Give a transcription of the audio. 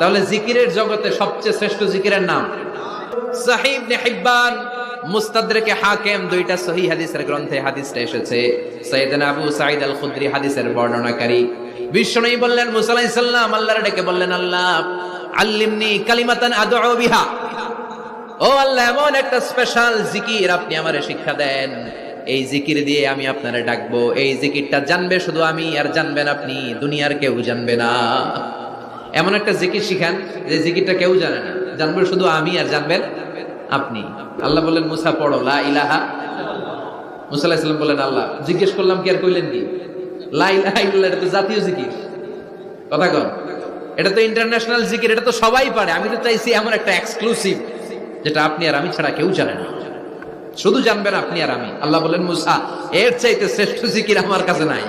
তাহলে জিকিরের জগতে সবচেয়ে শ্রেষ্ঠ জিকিরের নাম সহিহ ইবনে হিব্বান, মুস্তাদরাকে হাকিম, দুইটা সহিহ হাদিসের গ্রন্থে হাদিসটা এসেছে। সাইয়েদনা আবু সাঈদ আল খুদরি হাদিসের বর্ণনাকারী বিশ্বনবী বললেন, মুসা আলাইহিস সালাম আল্লাহর ডেকে বললেন, আল্লাহ আল্লিমনি কালিমাতান আদউ বিহা, ও আল্লাহ এমন একটা স্পেশাল জিকির আপনি আমারে শিক্ষা দেন, এই জিকির দিয়ে আমি আপনারে ডাকবো, এই জিকিরটা জানবে শুধু আমি আর জানবেন আপনি, দুনিয়ার কেউ জানবে না। এমন একটা জিকির শিখান যে জিকিরটা কেউ জানে না, জানবে শুধু আমি আর জানবেন আপনি। আল্লাহ বললেন, মুসা পড়ো লা ইলাহা। মুসা আলাইহিস সালাম বললেন, আল্লাহ জিজ্ঞেস করলাম কি আর কইলেন কি? লা ইলাহা ইল্লাল্লাহ এটা তো জাতীয় জিকির, কথা কন, এটা তো ইন্টারন্যাশনাল জিকির, এটা তো সবাই পারে। আমি তো চাইছি এমন একটা এক্সক্লুসিভ যেটা আপনি আর আমি ছাড়া কেউ জানে না, শুধু জানবেন আপনি আর আমি। আল্লাহ বললেন, মুসা এর চাইতে শ্রেষ্ঠ জিকির আমার কাছে নাই।